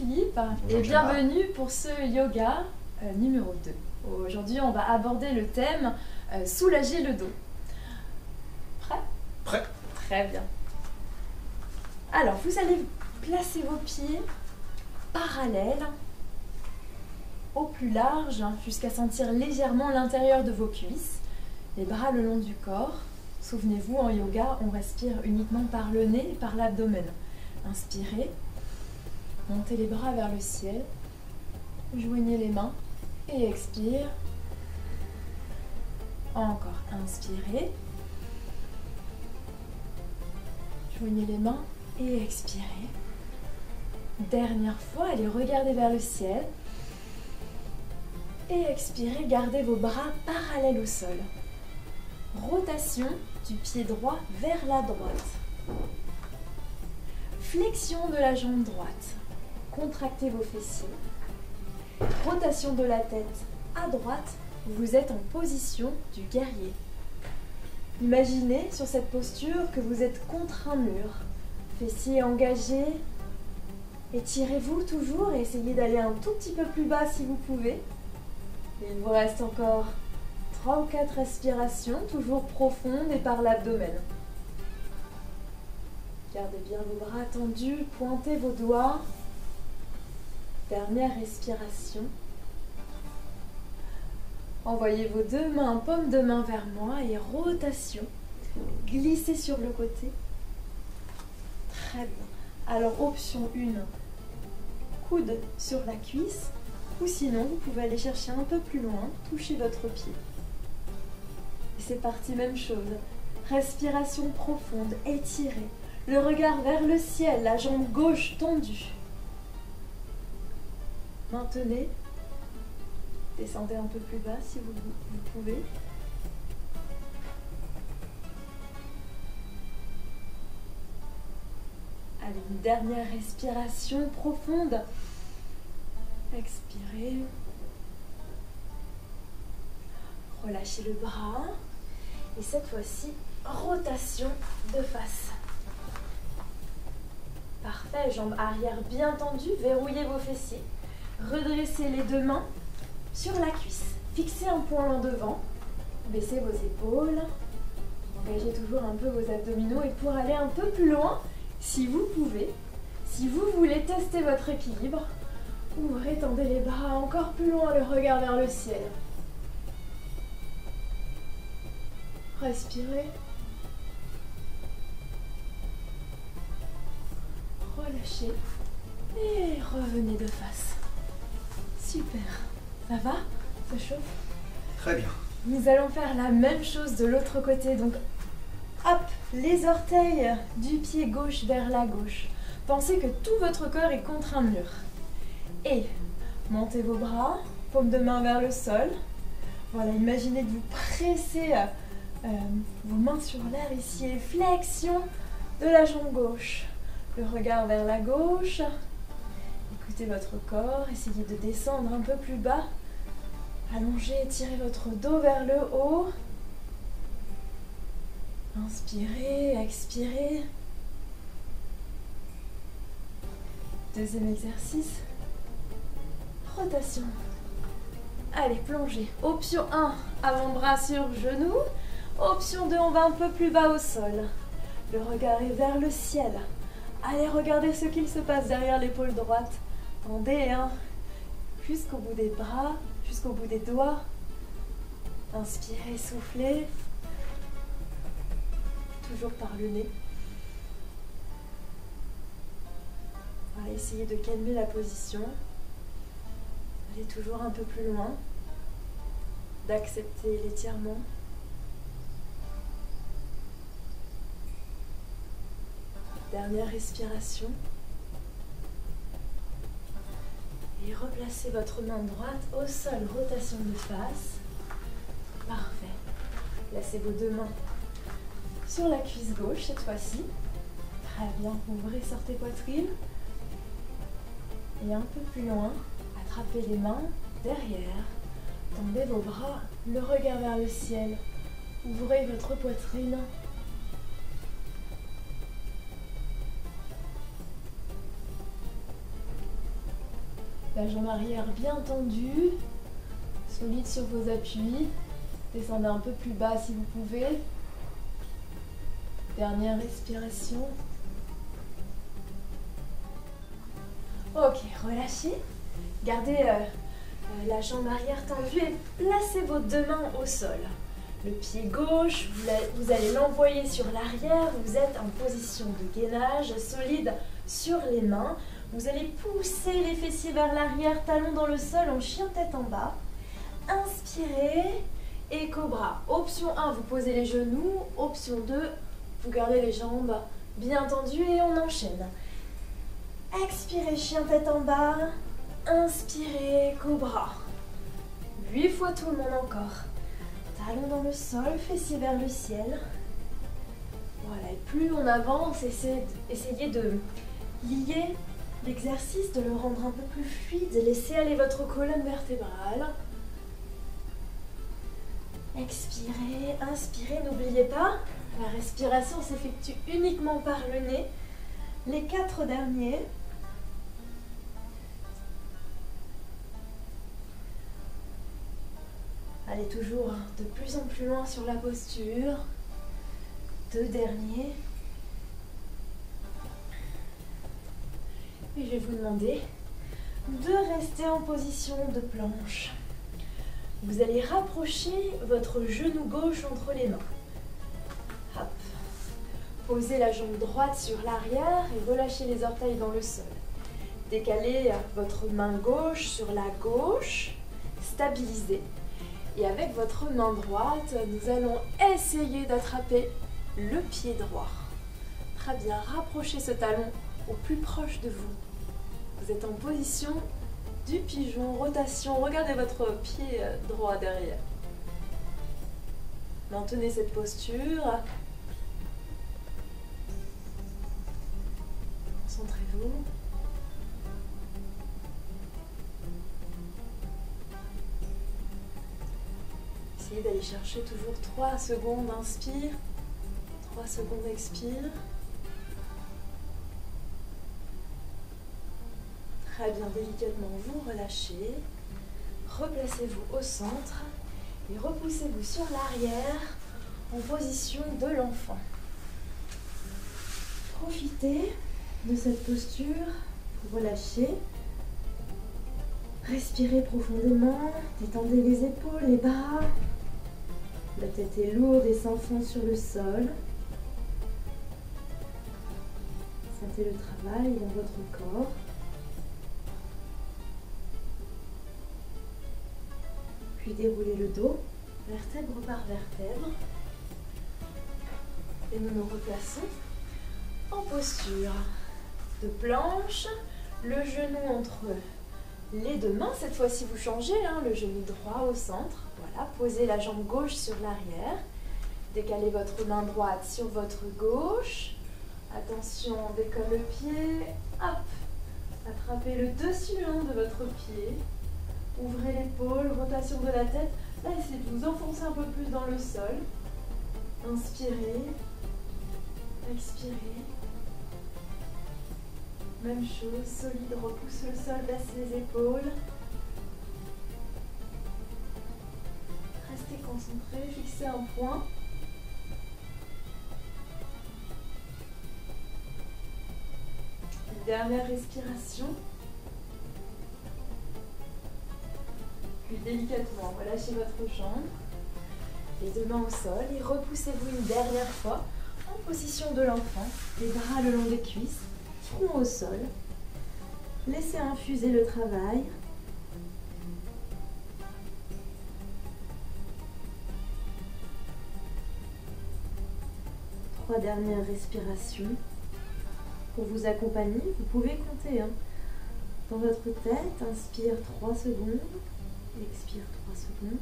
Philippe. Bonjour, Et bienvenue pour ce yoga numéro 2. Aujourd'hui, on va aborder le thème soulager le dos. Prêt? Prêt. Très bien. Alors, vous allez placer vos pieds parallèles au plus large jusqu'à sentir légèrement l'intérieur de vos cuisses. Les bras le long du corps. Souvenez-vous, en yoga, on respire uniquement par le nez et par l'abdomen. Inspirez. Montez les bras vers le ciel. Joignez les mains et expire. Encore, inspirez. Joignez les mains et expirez. Dernière fois, allez regarder vers le ciel. Et expirez, gardez vos bras parallèles au sol. Rotation du pied droit vers la droite. Flexion de la jambe droite. Contractez vos fessiers. Rotation de la tête à droite. Vous êtes en position du guerrier. Imaginez sur cette posture que vous êtes contre un mur. Fessiers engagés. Étirez-vous toujours et essayez d'aller un tout petit peu plus bas si vous pouvez. Il vous reste encore 3 ou 4 respirations, toujours profondes et par l'abdomen. Gardez bien vos bras tendus, pointez vos doigts. Dernière respiration. Envoyez vos deux mains, paume de main vers moi et rotation. Glissez sur le côté. Très bien. Alors option 1, coude sur la cuisse. Ou sinon, vous pouvez aller chercher un peu plus loin, toucher votre pied. Et c'est parti, même chose. Respiration profonde, étirée. Le regard vers le ciel, la jambe gauche tendue. Maintenez. Descendez un peu plus bas si vous pouvez. Allez, une dernière respiration profonde. Expirez. Relâchez le bras. Et cette fois-ci, rotation de face. Parfait, jambes arrière bien tendues. Verrouillez vos fessiers. Redressez les deux mains sur la cuisse. Fixez un point en devant. Baissez vos épaules. Engagez toujours un peu vos abdominaux. Et pour aller un peu plus loin, si vous pouvez, si vous voulez tester votre équilibre, ouvrez, tendez les bras encore plus loin, le regard vers le ciel. Respirez. Relâchez. Et revenez de face. Super. Ça va? Ça chauffe? Très bien. Nous allons faire la même chose de l'autre côté. Donc, hop, les orteils du pied gauche vers la gauche. Pensez que tout votre corps est contre un mur. Et montez vos bras, paume de main vers le sol. Voilà, imaginez que vous pressez vos mains sur l'air ici et flexion de la jambe gauche. Le regard vers la gauche. Écoutez votre corps, essayez de descendre un peu plus bas. Allongez, étirez votre dos vers le haut. Inspirez, expirez. Deuxième exercice. Rotation. Allez, plongez. Option 1, avant-bras sur genou. Option 2, on va un peu plus bas au sol. Le regard est vers le ciel. Allez, regardez ce qu'il se passe derrière l'épaule droite. Tendez, jusqu'au bout des bras, jusqu'au bout des doigts. Inspirez, soufflez. Toujours par le nez. Voilà, essayez de calmer la position. Allez toujours un peu plus loin. D'accepter l'étirement. Dernière respiration. Et replacez votre main droite au sol. Rotation de face. Parfait. Placez vos deux mains sur la cuisse gauche cette fois-ci. Très bien. Ouvrez, sortez poitrine. Et un peu plus loin, attrapez les mains derrière. Tendez vos bras, le regard vers le ciel. Ouvrez votre poitrine. La jambe arrière bien tendue, solide sur vos appuis. Descendez un peu plus bas si vous pouvez. Dernière respiration. Ok, relâchez. Gardez la jambe arrière tendue et placez vos deux mains au sol. Le pied gauche, vous allez l'envoyer sur l'arrière. Vous êtes en position de gainage solide sur les mains. Vous allez pousser les fessiers vers l'arrière, talons dans le sol en chien tête en bas. Inspirez et cobra. Option 1, vous posez les genoux. Option 2, vous gardez les jambes bien tendues et on enchaîne. Expirez, chien tête en bas. Inspirez, cobra. 8 fois tout le monde encore. Talons dans le sol, fessiers vers le ciel. Voilà, et plus on avance, essayez de lier l'exercice, de le rendre un peu plus fluide. Laissez aller votre colonne vertébrale. Expirez, inspirez, n'oubliez pas, la respiration s'effectue uniquement par le nez. Les 4 derniers. Allez toujours de plus en plus loin sur la posture. 2 derniers. Et je vais vous demander de rester en position de planche. Vous allez rapprocher votre genou gauche entre les mains. Hop. Posez la jambe droite sur l'arrière et relâchez les orteils dans le sol. Décalez votre main gauche sur la gauche. Stabilisez. Et avec votre main droite, nous allons essayer d'attraper le pied droit. Très bien, rapprochez ce talon au plus proche de vous. Vous êtes en position du pigeon, rotation. Regardez votre pied droit derrière. Maintenez cette posture. Concentrez-vous. Essayez d'aller chercher toujours 3 secondes, inspire, 3 secondes, expire. Très bien, délicatement, vous relâchez. Replacez-vous au centre et repoussez-vous sur l'arrière en position de l'enfant. Profitez de cette posture pour relâcher. Respirez profondément, détendez les épaules, les bras. La tête est lourde et s'enfonce sur le sol. Sentez le travail dans votre corps. Puis déroulez le dos, vertèbre par vertèbre. Et nous nous replaçons en posture de planche, le genou entre les deux mains. Cette fois-ci, vous changez, le genou droit au centre. Voilà, posez la jambe gauche sur l'arrière. Décalez votre main droite sur votre gauche. Attention, on décolle le pied. Hop, attrapez le dessus de votre pied. Ouvrez l'épaule, rotation de la tête. Là, essayez de vous enfoncer un peu plus dans le sol. Inspirez. Expirez. Même chose, solide, repousse le sol, baisse les épaules. Restez concentré, fixez un point. Une dernière respiration. Puis délicatement, relâchez votre jambe. Les deux mains au sol et repoussez-vous une dernière fois en position de l'enfant. Les bras le long des cuisses. Front au sol. Laissez infuser le travail. Trois dernières respirations. Pour vous accompagner, vous pouvez compter dans votre tête. Inspire 3 secondes. Expire 3 secondes.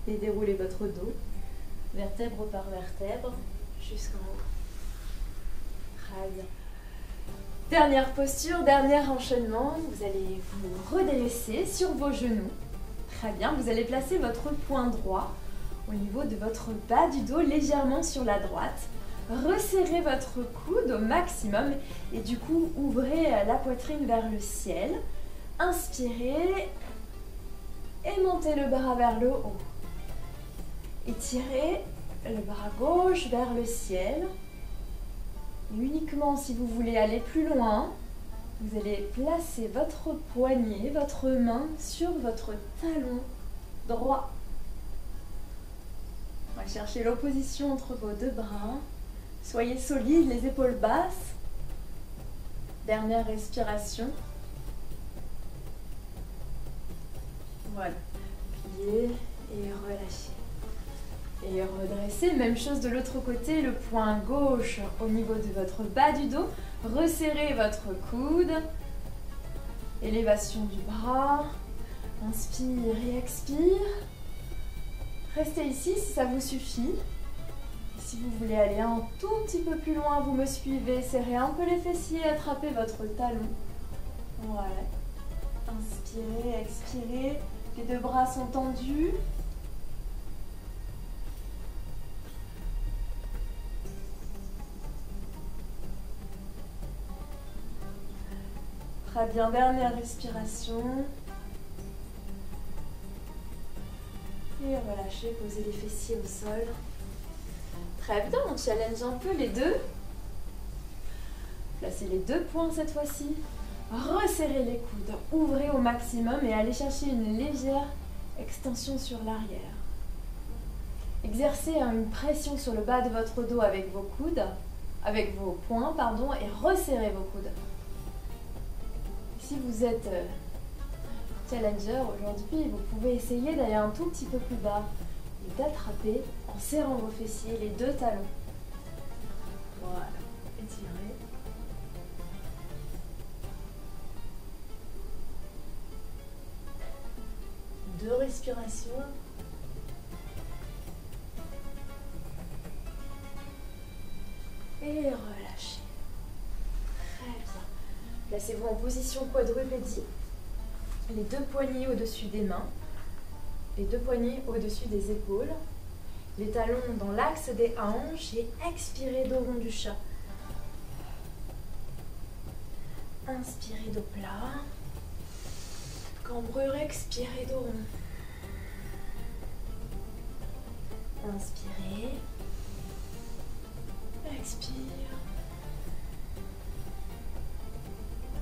Et déroulez votre dos, vertèbre par vertèbre, jusqu'en haut. Très bien. Dernière posture, dernier enchaînement. Vous allez vous redresser sur vos genoux. Très bien, vous allez placer votre poing droit au niveau de votre bas du dos, légèrement sur la droite. resserrez votre coude au maximum et du coup ouvrez la poitrine vers le ciel. Inspirez et montez le bras vers le haut. Étirez le bras gauche vers le ciel. Et uniquement si vous voulez aller plus loin, vous allez placer votre poignet, votre main sur votre talon droit. On va chercher l'opposition entre vos deux bras. Soyez solide, les épaules basses. Dernière respiration. Voilà. Pliez et relâchez. Et redressez. Même chose de l'autre côté, le poing gauche au niveau de votre bas du dos. Resserrez votre coude. Élévation du bras. Inspire et expire. Restez ici si ça vous suffit. Si vous voulez aller un tout petit peu plus loin, vous me suivez. Serrez un peu les fessiers, attrapez votre talon. Voilà. Inspirez, expirez. Les deux bras sont tendus. Très bien, dernière respiration. Et relâchez, posez les fessiers au sol. Très bien, on challenge un peu les deux. Placez les deux poings cette fois-ci. Resserrez les coudes, ouvrez au maximum et allez chercher une légère extension sur l'arrière. Exercez une pression sur le bas de votre dos avec vos coudes, avec vos poings, pardon, et resserrez vos coudes. Si vous êtes challenger aujourd'hui, vous pouvez essayer d'aller un tout petit peu plus bas et d'attraper en serrant vos fessiers les deux talons. Voilà, étirez. Deux respirations. Et relâchez. Très bien. Placez-vous en position quadrupédie. Les deux poignets au-dessus des mains. Les deux poignets au-dessus des épaules. Les talons dans l'axe des hanches et expirez dos rond du chat. Inspirez dos plat. Cambrure, expirez dos rond. Inspirez. Expire.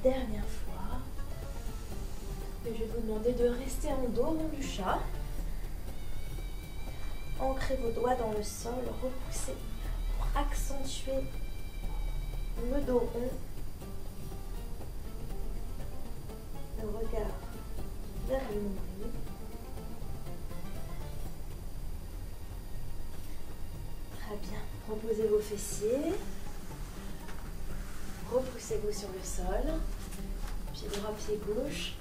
Dernière fois. Et je vais vous demander de rester en dos rond du chat. Ancrez vos doigts dans le sol, repoussez pour accentuer le dos rond. Le regard vers le nombril. Très bien. Reposez vos fessiers. Repoussez-vous sur le sol. Pied droit, pied gauche.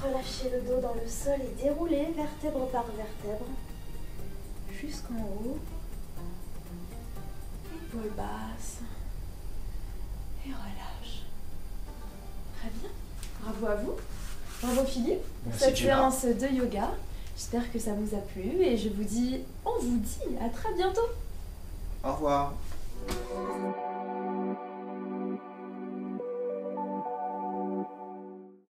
Relâchez le dos dans le sol et déroulez vertèbre par vertèbre jusqu'en haut. Épaules basses. Et relâche. Très bien. Bravo à vous. Bravo Philippe pour cette séance de yoga. J'espère que ça vous a plu et on vous dit à très bientôt. Au revoir.